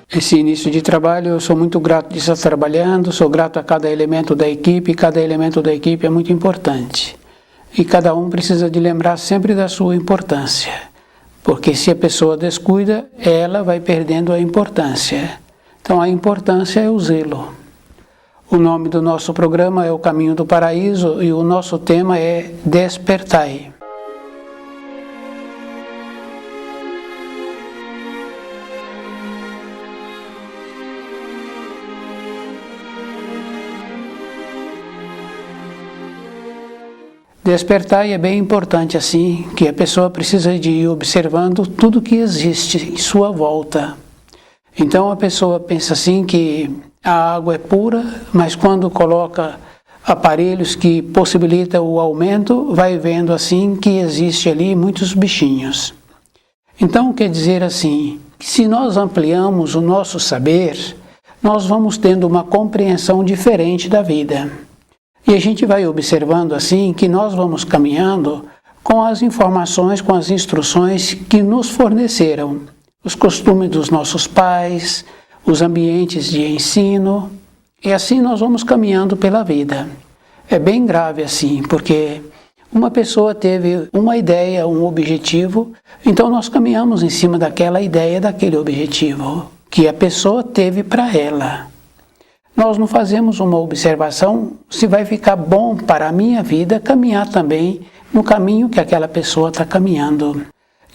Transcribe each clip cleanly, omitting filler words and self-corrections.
esse início de trabalho, eu sou muito grato de estar trabalhando, sou grato a cada elemento da equipe, cada elemento da equipe é muito importante. E cada um precisa de lembrar sempre da sua importância, porque se a pessoa descuida, ela vai perdendo a importância. Então a importância é o zelo. O nome do nosso programa é O Caminho do Paraíso e o nosso tema é Despertai. Despertai é bem importante assim, que a pessoa precisa de ir observando tudo que existe em sua volta. Então a pessoa pensa assim que a água é pura, mas quando coloca aparelhos que possibilitam o aumento, vai vendo assim que existe ali muitos bichinhos. Então quer dizer assim, que se nós ampliamos o nosso saber, nós vamos tendo uma compreensão diferente da vida. E a gente vai observando assim que nós vamos caminhando com as informações, com as instruções que nos forneceram, os costumes dos nossos pais, os ambientes de ensino, e assim nós vamos caminhando pela vida. É bem grave assim, porque uma pessoa teve uma ideia, um objetivo, então nós caminhamos em cima daquela ideia, daquele objetivo que a pessoa teve para ela. Nós não fazemos uma observação se vai ficar bom para a minha vida caminhar também no caminho que aquela pessoa está caminhando.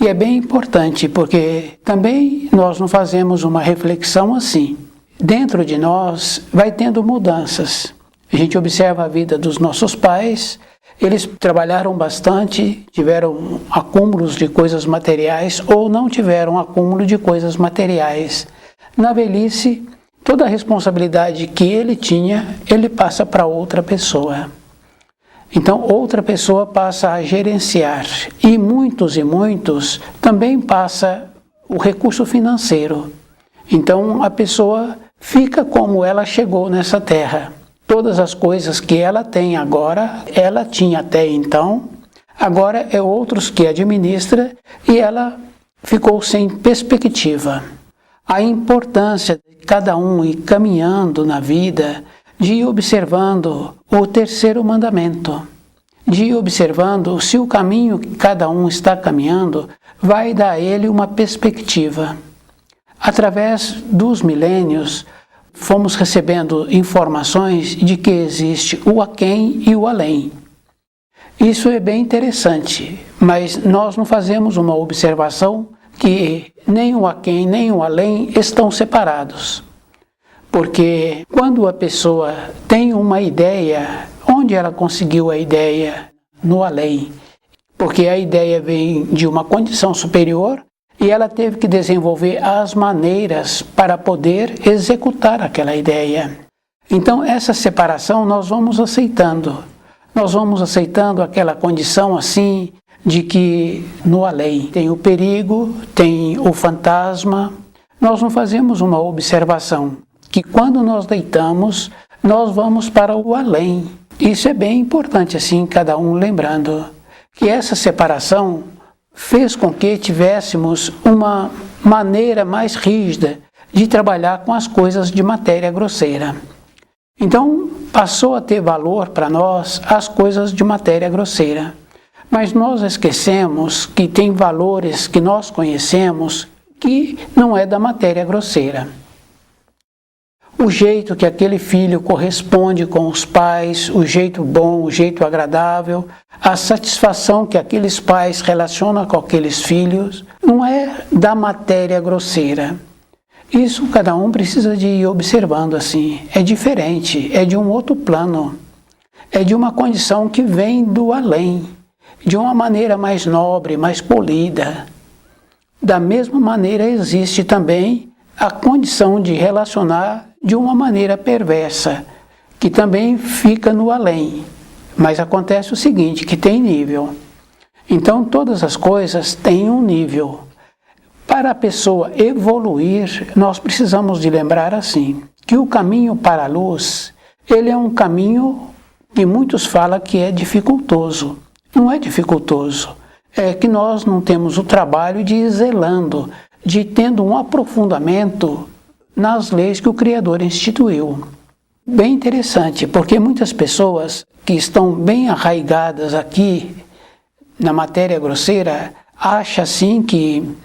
E é bem importante, porque também nós não fazemos uma reflexão assim. Dentro de nós vai tendo mudanças. A gente observa a vida dos nossos pais, eles trabalharam bastante, tiveram acúmulos de coisas materiais ou não tiveram acúmulo de coisas materiais. Na velhice, toda a responsabilidade que ele tinha, ele passa para outra pessoa. Então, outra pessoa passa a gerenciar. E muitos também passa o recurso financeiro. Então, a pessoa fica como ela chegou nessa terra. Todas as coisas que ela tem agora, ela tinha até então, agora é outros que administra e ela ficou sem perspectiva. A importância de cada um ir caminhando na vida, de ir observando o terceiro mandamento, de ir observando se o caminho que cada um está caminhando vai dar a ele uma perspectiva. Através dos milênios, fomos recebendo informações de que existe o aquém e o além. Isso é bem interessante, mas nós não fazemos uma observação que nem o aquém nem o além estão separados. Porque quando a pessoa tem uma ideia, onde ela conseguiu a ideia? No além. Porque a ideia vem de uma condição superior e ela teve que desenvolver as maneiras para poder executar aquela ideia. Então essa separação nós vamos aceitando. Nós vamos aceitando aquela condição assim, de que no além tem o perigo, tem o fantasma. Nós não fazemos uma observação que quando nós deitamos, nós vamos para o além. Isso é bem importante assim, cada um lembrando que essa separação fez com que tivéssemos uma maneira mais rígida de trabalhar com as coisas de matéria grosseira. Então passou a ter valor para nós as coisas de matéria grosseira. Mas nós esquecemos que tem valores que nós conhecemos que não é da matéria grosseira. O jeito que aquele filho corresponde com os pais, o jeito bom, o jeito agradável, a satisfação que aqueles pais relacionam com aqueles filhos, não é da matéria grosseira. Isso cada um precisa de ir observando assim. É diferente, é de um outro plano, é de uma condição que vem do além. De uma maneira mais nobre, mais polida. Da mesma maneira existe também a condição de relacionar de uma maneira perversa, que também fica no além. Mas acontece o seguinte, que tem nível. Então todas as coisas têm um nível. Para a pessoa evoluir, nós precisamos de lembrar assim, que o caminho para a luz, ele é um caminho que muitos falam que é dificultoso. Não é dificultoso, é que nós não temos o trabalho de ir zelando, de tendo um aprofundamento nas leis que o Criador instituiu. Bem interessante, porque muitas pessoas que estão bem arraigadas aqui na matéria grosseira acham assim que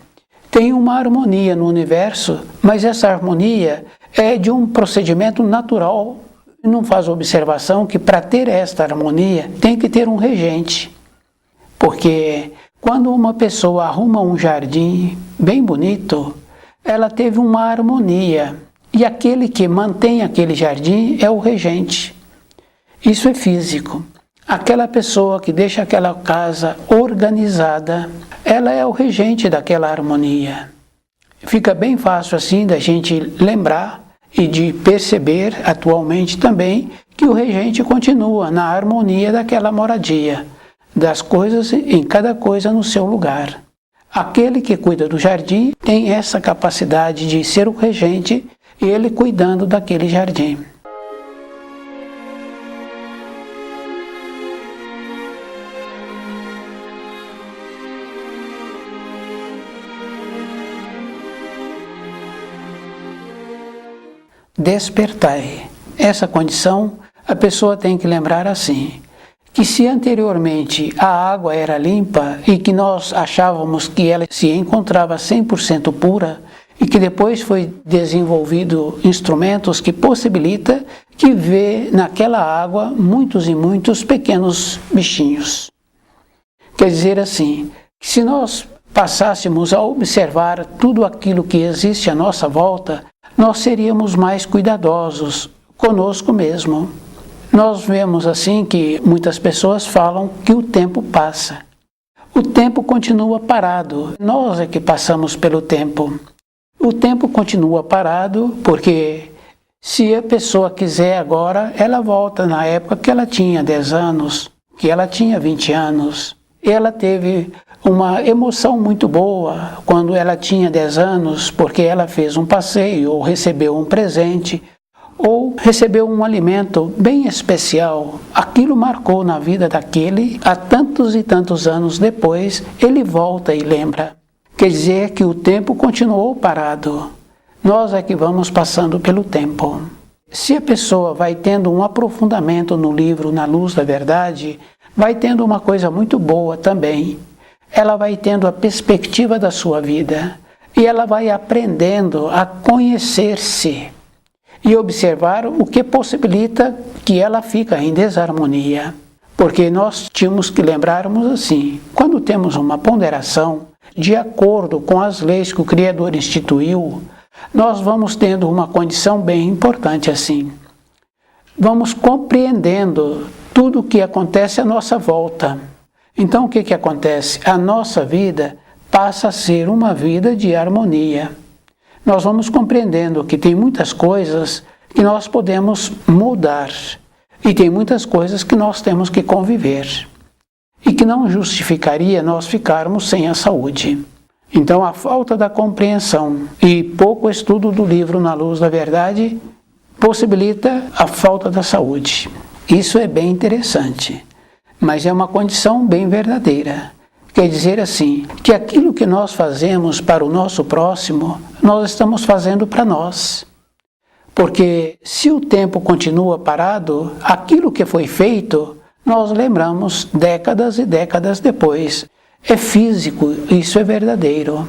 tem uma harmonia no universo, mas essa harmonia é de um procedimento natural. Não faz observação que para ter esta harmonia tem que ter um regente. Porque quando uma pessoa arruma um jardim bem bonito, ela teve uma harmonia. E aquele que mantém aquele jardim é o regente. Isso é físico. Aquela pessoa que deixa aquela casa organizada, ela é o regente daquela harmonia. Fica bem fácil assim da gente lembrar e de perceber atualmente também que o regente continua na harmonia daquela moradia, das coisas em cada coisa no seu lugar. Aquele que cuida do jardim tem essa capacidade de ser o regente, ele cuidando daquele jardim. Despertai. Essa condição, a pessoa tem que lembrar assim, que se anteriormente a água era limpa e que nós achávamos que ela se encontrava 100% pura e que depois foi desenvolvido instrumentos que possibilita que vê naquela água muitos e muitos pequenos bichinhos. Quer dizer assim, que se nós passássemos a observar tudo aquilo que existe à nossa volta, nós seríamos mais cuidadosos conosco mesmo. Nós vemos assim que muitas pessoas falam que o tempo passa. O tempo continua parado, nós é que passamos pelo tempo. O tempo continua parado porque se a pessoa quiser agora, ela volta na época que ela tinha 10 anos, que ela tinha 20 anos. Ela teve uma emoção muito boa quando ela tinha 10 anos, porque ela fez um passeio, ou recebeu um presente, ou recebeu um alimento bem especial. Aquilo marcou na vida daquele, há tantos e tantos anos depois, ele volta e lembra. Quer dizer que o tempo continuou parado. Nós é que vamos passando pelo tempo. Se a pessoa vai tendo um aprofundamento no livro Na Luz da Verdade, vai tendo uma coisa muito boa também. Ela vai tendo a perspectiva da sua vida e ela vai aprendendo a conhecer-se e observar o que possibilita que ela fica em desarmonia. Porque nós tínhamos que lembrarmos assim, quando temos uma ponderação de acordo com as leis que o Criador instituiu, nós vamos tendo uma condição bem importante assim. Vamos compreendendo tudo o que acontece à nossa volta. Então o que acontece? A nossa vida passa a ser uma vida de harmonia. Nós vamos compreendendo que tem muitas coisas que nós podemos mudar e tem muitas coisas que nós temos que conviver e que não justificaria nós ficarmos sem a saúde. Então a falta da compreensão e pouco estudo do livro Na Luz da Verdade possibilita a falta da saúde. Isso é bem interessante. Mas é uma condição bem verdadeira. Quer dizer assim, que aquilo que nós fazemos para o nosso próximo, nós estamos fazendo para nós. Porque se o tempo continua parado, aquilo que foi feito, nós lembramos décadas e décadas depois. É físico, isso é verdadeiro.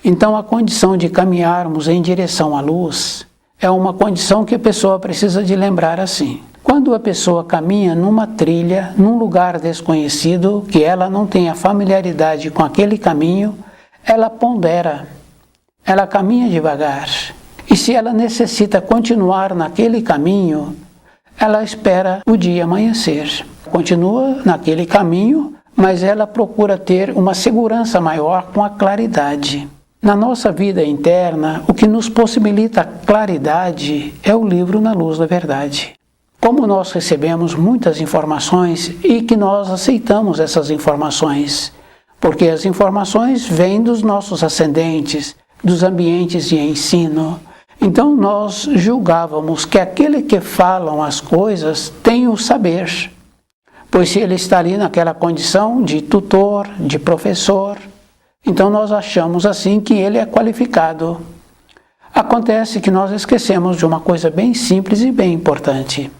Então a condição de caminharmos em direção à luz é uma condição que a pessoa precisa de lembrar assim. Quando a pessoa caminha numa trilha, num lugar desconhecido, que ela não tenha familiaridade com aquele caminho, ela pondera, ela caminha devagar. E se ela necessita continuar naquele caminho, ela espera o dia amanhecer. Continua naquele caminho, mas ela procura ter uma segurança maior com a claridade. Na nossa vida interna, o que nos possibilita claridade é o livro Na Luz da Verdade. Como nós recebemos muitas informações e que nós aceitamos essas informações, porque as informações vêm dos nossos ascendentes, dos ambientes de ensino. Então nós julgávamos que aquele que falam as coisas tem o saber, pois se ele está ali naquela condição de tutor, de professor, então nós achamos assim que ele é qualificado. Acontece que nós esquecemos de uma coisa bem simples e bem importante.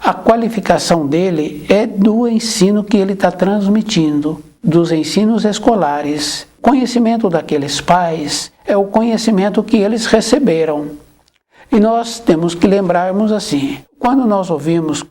A qualificação dele é do ensino que ele está transmitindo, dos ensinos escolares. O conhecimento daqueles pais é o conhecimento que eles receberam. E nós temos que lembrarmos assim, quando nós ouvimos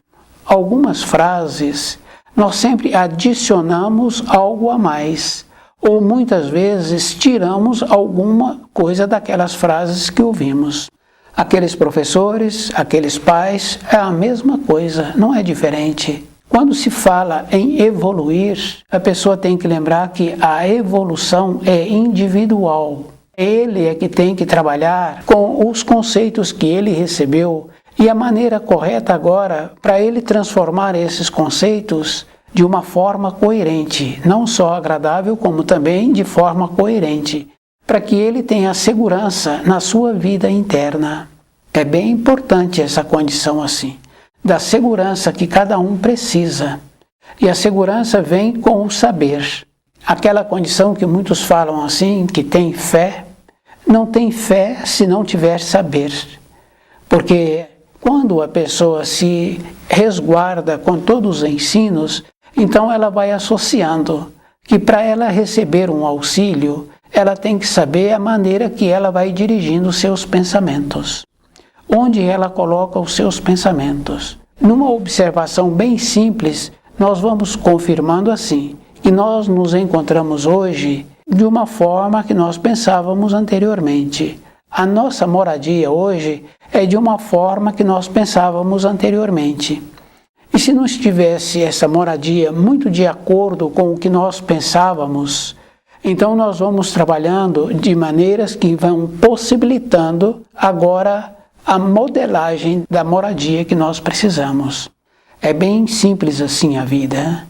algumas frases, nós sempre adicionamos algo a mais, ou muitas vezes tiramos alguma coisa daquelas frases que ouvimos. Aqueles professores, aqueles pais, é a mesma coisa, não é diferente. Quando se fala em evoluir, a pessoa tem que lembrar que a evolução é individual. Ele é que tem que trabalhar com os conceitos que ele recebeu e a maneira correta agora para ele transformar esses conceitos de uma forma coerente, não só agradável, como também de forma coerente, para que ele tenha segurança na sua vida interna. É bem importante essa condição assim, da segurança que cada um precisa. E a segurança vem com o saber. Aquela condição que muitos falam assim, que tem fé, não tem fé se não tiver saber. Porque quando a pessoa se resguarda com todos os ensinos, então ela vai associando que para ela receber um auxílio, ela tem que saber a maneira que ela vai dirigindo os seus pensamentos. Onde ela coloca os seus pensamentos. Numa observação bem simples, nós vamos confirmando assim, que nós nos encontramos hoje de uma forma que nós pensávamos anteriormente. A nossa moradia hoje é de uma forma que nós pensávamos anteriormente. E se não estivesse essa moradia muito de acordo com o que nós pensávamos, então nós vamos trabalhando de maneiras que vão possibilitando agora a modelagem da moradia que nós precisamos. É bem simples assim a vida.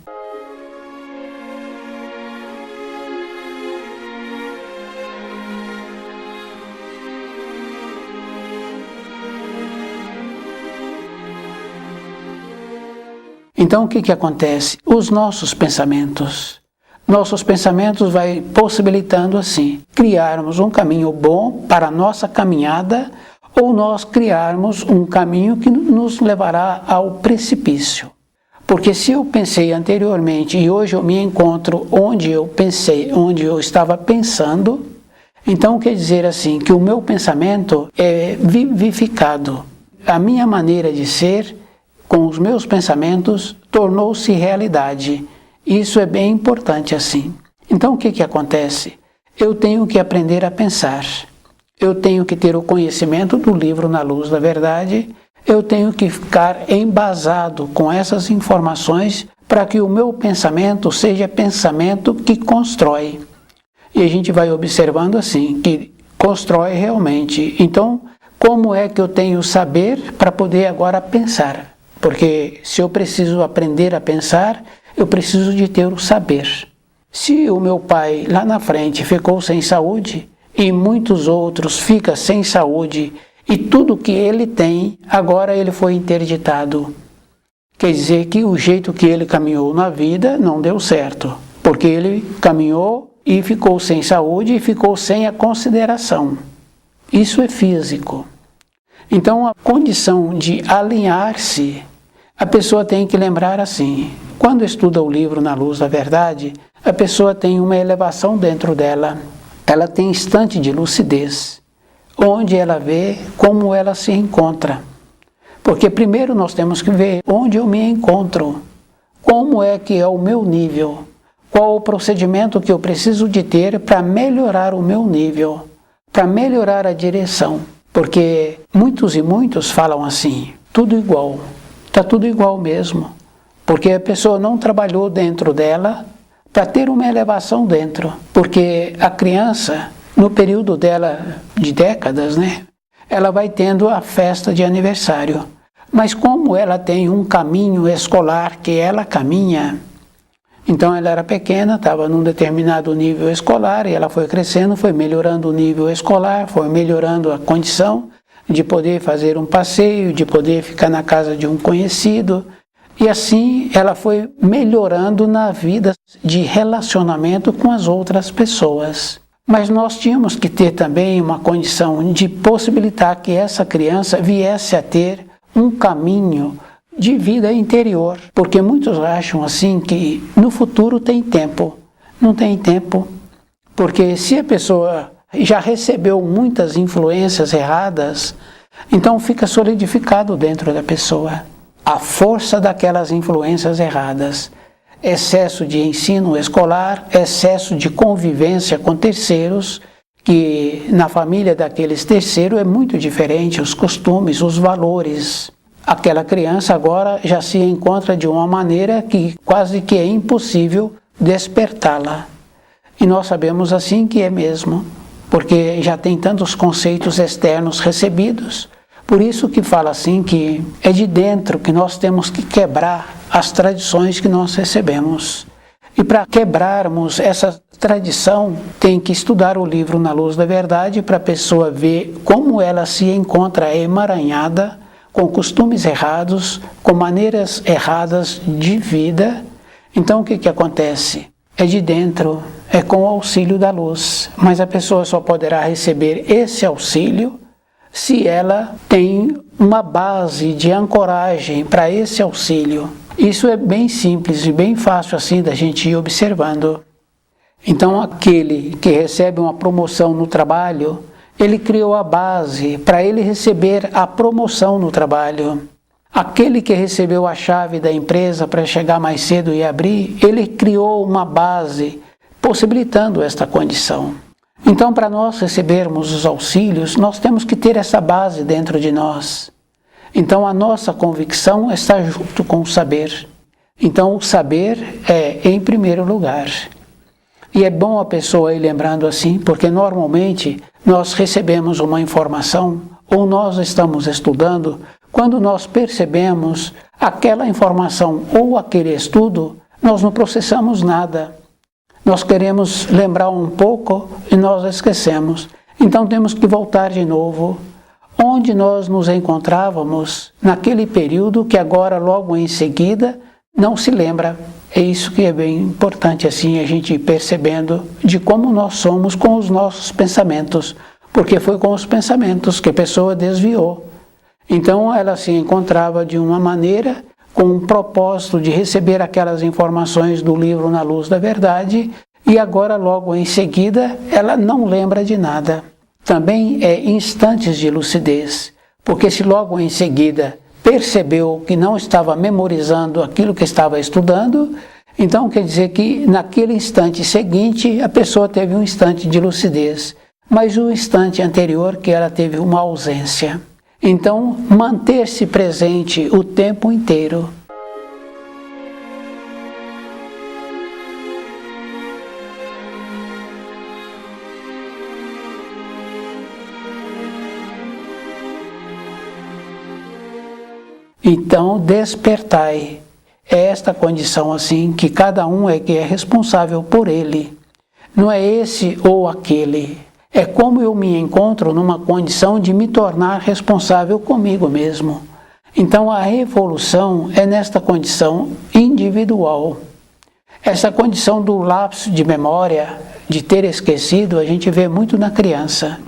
Então o que acontece? Os nossos pensamentos vai possibilitando assim, criarmos um caminho bom para a nossa caminhada ou nós criarmos um caminho que nos levará ao precipício. Porque se eu pensei anteriormente e hoje eu me encontro onde eu pensei, onde eu estava pensando, então quer dizer assim que o meu pensamento é vivificado. A minha maneira de ser com os meus pensamentos tornou-se realidade. Isso é bem importante assim. Então o que acontece? Eu tenho que aprender a pensar. Eu tenho que ter o conhecimento do livro Na Luz da Verdade. Eu tenho que ficar embasado com essas informações para que o meu pensamento seja pensamento que constrói. E a gente vai observando assim, que constrói realmente. Então, como é que eu tenho saber para poder agora pensar? Porque se eu preciso aprender a pensar, eu preciso de ter o saber. Se o meu pai lá na frente ficou sem saúde e muitos outros ficam sem saúde e tudo que ele tem, agora ele foi interditado. Quer dizer que o jeito que ele caminhou na vida não deu certo, porque ele caminhou e ficou sem saúde e ficou sem a consideração. Isso é físico. Então, a condição de alinhar-se, a pessoa tem que lembrar assim, quando estuda o livro Na Luz da Verdade, a pessoa tem uma elevação dentro dela, ela tem instante de lucidez, onde ela vê como ela se encontra. Porque primeiro nós temos que ver onde eu me encontro, como é que é o meu nível, qual o procedimento que eu preciso de ter para melhorar o meu nível, para melhorar a direção. Porque muitos e muitos falam assim, tudo igual, está tudo igual mesmo. Porque a pessoa não trabalhou dentro dela para ter uma elevação dentro. Porque a criança, no período dela de décadas, ela vai tendo a festa de aniversário. Mas como ela tem um caminho escolar que ela caminha, então ela era pequena, estava num determinado nível escolar e ela foi crescendo, foi melhorando o nível escolar, foi melhorando a condição de poder fazer um passeio, de poder ficar na casa de um conhecido. E assim ela foi melhorando na vida de relacionamento com as outras pessoas. Mas nós tínhamos que ter também uma condição de possibilitar que essa criança viesse a ter um caminho de vida interior, porque muitos acham assim que no futuro tem tempo. Não tem tempo, porque se a pessoa já recebeu muitas influências erradas, então fica solidificado dentro da pessoa a força daquelas influências erradas. Excesso de ensino escolar, excesso de convivência com terceiros, que na família daqueles terceiros é muito diferente, os costumes, os valores. Aquela criança agora já se encontra de uma maneira que quase que é impossível despertá-la. E nós sabemos assim que é mesmo, porque já tem tantos conceitos externos recebidos. Por isso que fala assim que é de dentro que nós temos que quebrar as tradições que nós recebemos. E para quebrarmos essa tradição, tem que estudar o livro Na Luz da Verdade para a pessoa ver como ela se encontra emaranhada com costumes errados, com maneiras erradas de vida. Então o que acontece? É de dentro, é com o auxílio da luz. Mas a pessoa só poderá receber esse auxílio se ela tem uma base de ancoragem para esse auxílio. Isso é bem simples e bem fácil assim da gente ir observando. Então aquele que recebe uma promoção no trabalho, ele criou a base para ele receber a promoção no trabalho. Aquele que recebeu a chave da empresa para chegar mais cedo e abrir, ele criou uma base possibilitando esta condição. Então, para nós recebermos os auxílios, nós temos que ter essa base dentro de nós. Então, a nossa convicção está junto com o saber. Então, o saber é em primeiro lugar. E é bom a pessoa ir lembrando assim, porque normalmente nós recebemos uma informação ou nós estamos estudando, quando nós percebemos aquela informação ou aquele estudo, nós não processamos nada. Nós queremos lembrar um pouco e nós esquecemos. Então temos que voltar de novo onde nós nos encontrávamos naquele período que agora logo em seguida não se lembra. É isso que é bem importante assim a gente ir percebendo de como nós somos com os nossos pensamentos, porque foi com os pensamentos que a pessoa desviou. Então ela se encontrava de uma maneira com o propósito de receber aquelas informações do livro Na Luz da Verdade, e agora logo em seguida ela não lembra de nada. Também é instantes de lucidez, porque se logo em seguida percebeu que não estava memorizando aquilo que estava estudando, então quer dizer que naquele instante seguinte a pessoa teve um instante de lucidez, mas o instante anterior que ela teve uma ausência. Então, manter-se presente o tempo inteiro. Então, despertai. É esta condição assim que cada um é que é responsável por ele. Não é esse ou aquele. É como eu me encontro numa condição de me tornar responsável comigo mesmo. Então a evolução é nesta condição individual. Essa condição do lapso de memória, de ter esquecido, a gente vê muito na criança.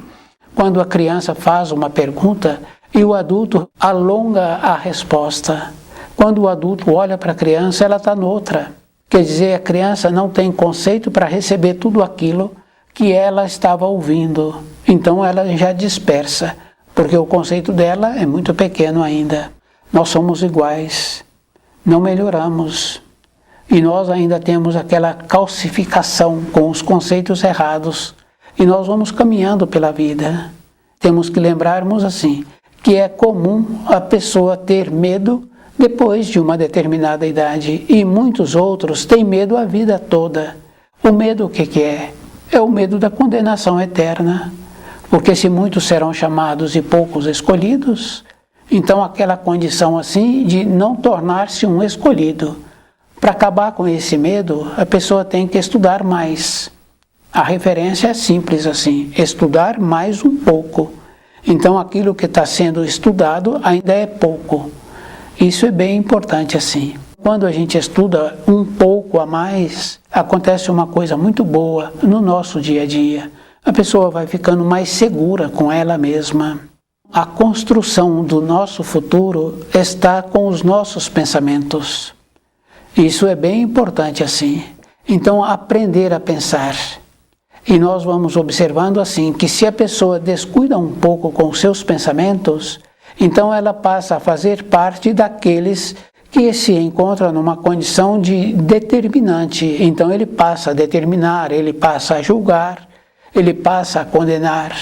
Quando a criança faz uma pergunta e o adulto alonga a resposta. Quando o adulto olha para a criança, ela está noutra. Quer dizer, a criança não tem conceito para receber tudo aquilo que ela estava ouvindo. Então ela já dispersa, porque o conceito dela é muito pequeno ainda. Nós somos iguais, não melhoramos. E nós ainda temos aquela calcificação com os conceitos errados. E nós vamos caminhando pela vida. Temos que lembrarmos assim, que é comum a pessoa ter medo depois de uma determinada idade. E muitos outros têm medo a vida toda. O medo o que é? É o medo da condenação eterna, porque se muitos serão chamados e poucos escolhidos, então aquela condição assim de não tornar-se um escolhido. Para acabar com esse medo, a pessoa tem que estudar mais. A referência é simples assim, estudar mais um pouco. Então aquilo que está sendo estudado ainda é pouco. Isso é bem importante assim. Quando a gente estuda um pouco a mais, acontece uma coisa muito boa no nosso dia a dia. a pessoa vai ficando mais segura com ela mesma. A construção do nosso futuro está com os nossos pensamentos. Isso é bem importante assim. Então, aprender a pensar. E nós vamos observando assim que se a pessoa descuida um pouco com os seus pensamentos, então ela passa a fazer parte daqueles que se encontram numa condição de determinante. Então ele passa a determinar, ele passa a julgar, ele passa a condenar.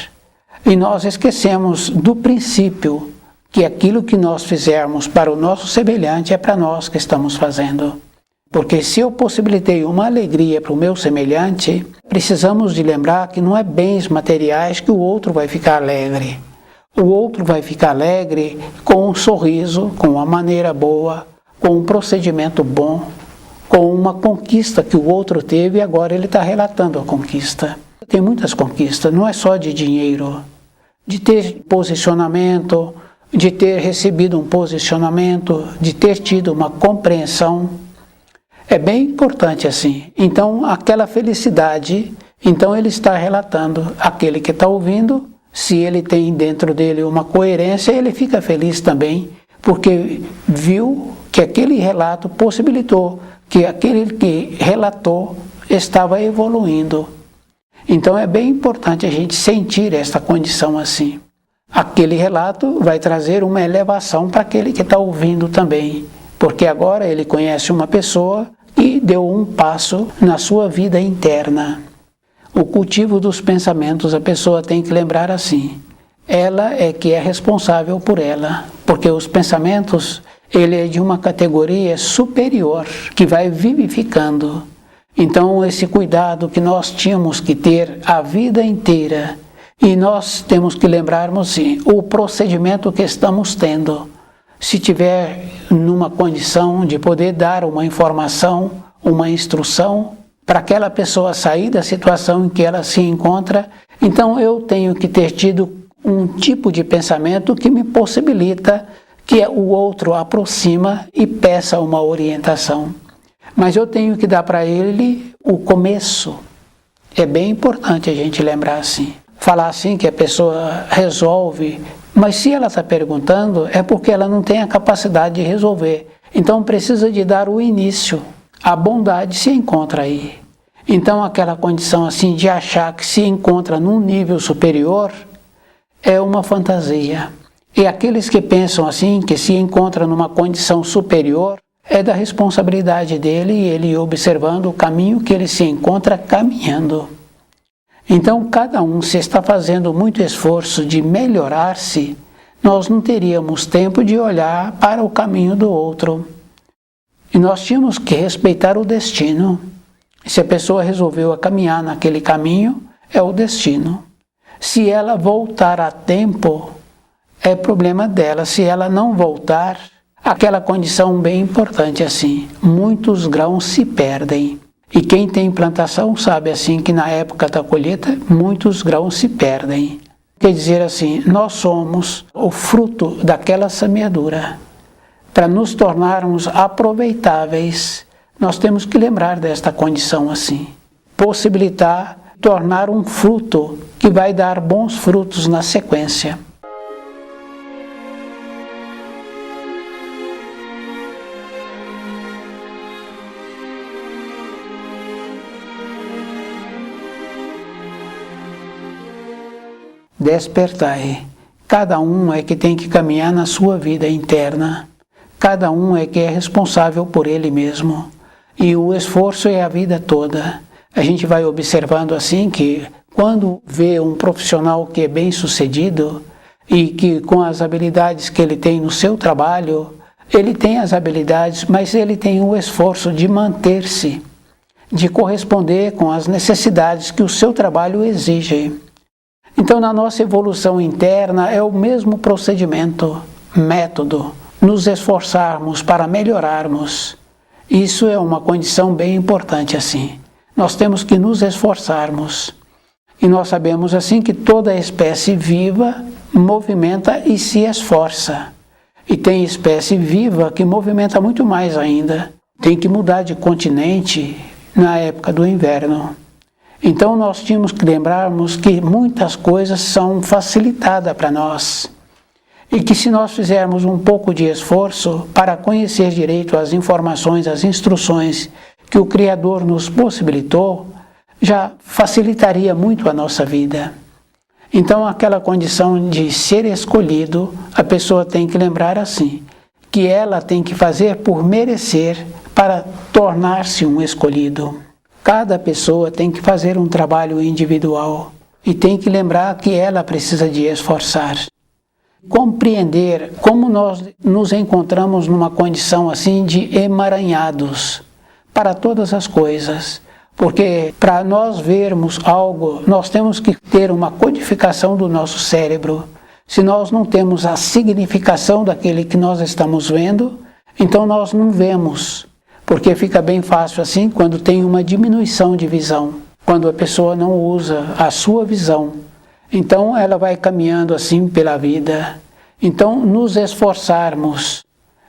E nós esquecemos do princípio que aquilo que nós fizermos para o nosso semelhante é para nós que estamos fazendo. Porque se eu possibilitei uma alegria para o meu semelhante, precisamos de lembrar que não é bens materiais que o outro vai ficar alegre. O outro vai ficar alegre com um sorriso, com uma maneira boa, com um procedimento bom, com uma conquista que o outro teve e agora ele está relatando a conquista. Tem muitas conquistas, não é só de dinheiro, de ter posicionamento, de ter recebido um posicionamento, de ter tido uma compreensão. É bem importante assim. Então, aquela felicidade, então ele está relatando. Aquele que está ouvindo, se ele tem dentro dele uma coerência, ele fica feliz também, porque viu que aquele relato possibilitou que aquele que relatou estava evoluindo. Então é bem importante a gente sentir esta condição assim. Aquele relato vai trazer uma elevação para aquele que está ouvindo também, porque agora ele conhece uma pessoa e deu um passo na sua vida interna. O cultivo dos pensamentos, a pessoa tem que lembrar assim, ela é que é responsável por ela, porque os pensamentos, ele é de uma categoria superior, que vai vivificando. Então esse cuidado que nós tínhamos que ter a vida inteira, e nós temos que lembrarmos sim, o procedimento que estamos tendo. Se tiver numa condição de poder dar uma informação, uma instrução, para aquela pessoa sair da situação em que ela se encontra, então eu tenho que ter tido um tipo de pensamento que me possibilita que o outro aproxima e peça uma orientação. Mas eu tenho que dar para ele o começo. É bem importante a gente lembrar assim. Falar assim que a pessoa resolve, mas se ela está perguntando é porque ela não tem a capacidade de resolver. Então precisa de dar o início. A bondade se encontra aí. Então aquela condição assim de achar que se encontra num nível superior é uma fantasia. E aqueles que pensam assim, que se encontram numa condição superior, é da responsabilidade dele e ele observando o caminho que ele se encontra caminhando. Então, cada um, se está fazendo muito esforço de melhorar-se, nós não teríamos tempo de olhar para o caminho do outro. E nós tínhamos que respeitar o destino. Se a pessoa resolveu a caminhar naquele caminho, é o destino. Se ela voltar a tempo, é problema dela. Se ela não voltar, aquela condição bem importante assim, muitos grãos se perdem. E quem tem plantação sabe assim que na época da colheita, muitos grãos se perdem. Quer dizer assim, nós somos o fruto daquela semeadura. Para nos tornarmos aproveitáveis, nós temos que lembrar desta condição assim. Possibilitar tornar um fruto que vai dar bons frutos na sequência. Despertai. Cada um é que tem que caminhar na sua vida interna. Cada um é que é responsável por ele mesmo. E o esforço é a vida toda. A gente vai observando assim que quando vê um profissional que é bem sucedido e que com as habilidades que ele tem no seu trabalho, ele tem as habilidades, mas ele tem o esforço de manter-se, de corresponder com as necessidades que o seu trabalho exige. Então, na nossa evolução interna é o mesmo procedimento, método, nos esforçarmos para melhorarmos. Isso é uma condição bem importante assim. Nós temos que nos esforçarmos. E nós sabemos assim que toda espécie viva movimenta e se esforça. E tem espécie viva que movimenta muito mais ainda. Tem que mudar de continente na época do inverno. Então nós tínhamos que lembrarmos que muitas coisas são facilitadas para nós. E que se nós fizermos um pouco de esforço para conhecer direito as informações, as instruções que o Criador nos possibilitou, já facilitaria muito a nossa vida. Então aquela condição de ser escolhido, a pessoa tem que lembrar assim, que ela tem que fazer por merecer para tornar-se um escolhido. Cada pessoa tem que fazer um trabalho individual e tem que lembrar que ela precisa de esforçar. Compreender como nós nos encontramos numa condição assim de emaranhados para todas as coisas. Porque para nós vermos algo, nós temos que ter uma codificação do nosso cérebro. Se nós não temos a significação daquele que nós estamos vendo, então nós não vemos. Porque fica bem fácil assim quando tem uma diminuição de visão, quando a pessoa não usa a sua visão. Então ela vai caminhando assim pela vida. Então nos esforçarmos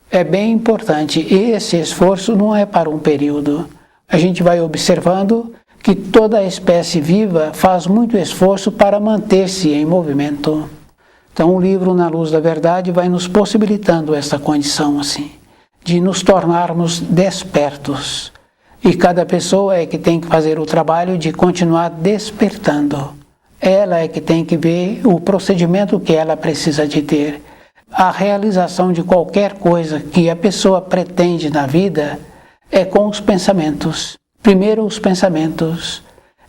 é bem importante. E esse esforço não é para um período. A gente vai observando que toda a espécie viva faz muito esforço para manter-se em movimento. Então o livro Na Luz da Verdade vai nos possibilitando essa condição assim, de nos tornarmos despertos. E cada pessoa é que tem que fazer o trabalho de continuar despertando. Ela é que tem que ver o procedimento que ela precisa de ter. A realização de qualquer coisa que a pessoa pretende na vida é com os pensamentos. Primeiro os pensamentos.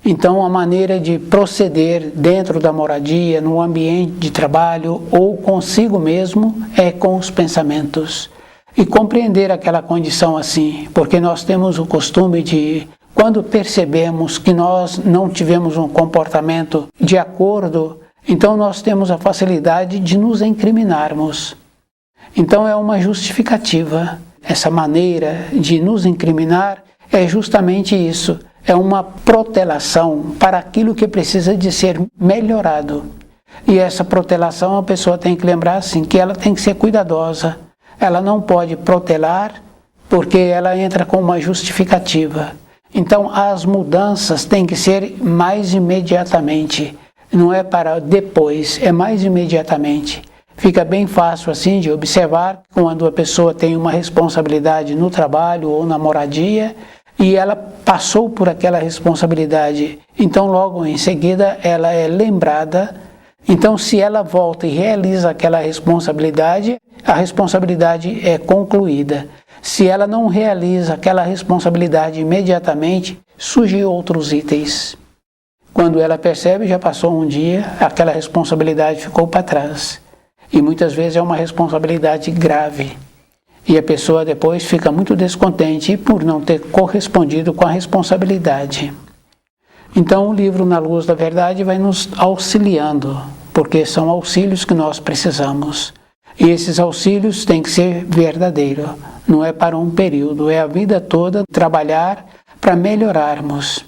Então a maneira de proceder dentro da moradia, no ambiente de trabalho ou consigo mesmo é com os pensamentos. E compreender aquela condição assim, porque nós temos o costume de, quando percebemos que nós não tivemos um comportamento de acordo, então nós temos a facilidade de nos incriminarmos. Então é uma justificativa. Essa maneira de nos incriminar é justamente isso. É uma protelação para aquilo que precisa de ser melhorado. E essa protelação a pessoa tem que lembrar assim, que ela tem que ser cuidadosa. Ela não pode protelar porque ela entra com uma justificativa. Então as mudanças têm que ser mais imediatamente. Não é para depois, é mais imediatamente. Fica bem fácil assim de observar quando a pessoa tem uma responsabilidade no trabalho ou na moradia e ela passou por aquela responsabilidade. Então logo em seguida ela é lembrada. Então se ela volta e realiza aquela responsabilidade, a responsabilidade é concluída. Se ela não realiza aquela responsabilidade imediatamente, surgem outros itens. Quando ela percebe, já passou um dia, aquela responsabilidade ficou para trás. E muitas vezes é uma responsabilidade grave. E a pessoa depois fica muito descontente por não ter correspondido com a responsabilidade. Então o livro Na Luz da Verdade vai nos auxiliando, porque são auxílios que nós precisamos. E esses auxílios têm que ser verdadeiros. Não é para um período, é a vida toda trabalhar para melhorarmos.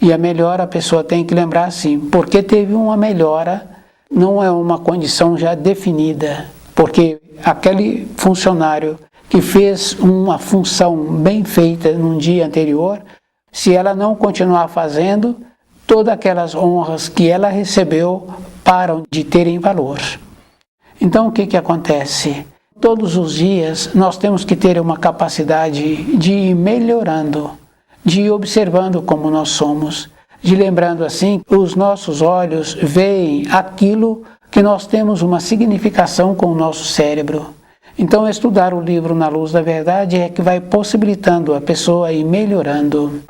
E a melhora a pessoa tem que lembrar assim, porque teve uma melhora, não é uma condição já definida, porque aquele funcionário que fez uma função bem feita num dia anterior, se ela não continuar fazendo, todas aquelas honras que ela recebeu param de terem valor. Então o que acontece? Todos os dias nós temos que ter uma capacidade de ir melhorando, de ir observando como nós somos, de lembrando assim, os nossos olhos veem aquilo que nós temos uma significação com o nosso cérebro. Então estudar o livro Na Luz da Verdade é que vai possibilitando a pessoa ir melhorando.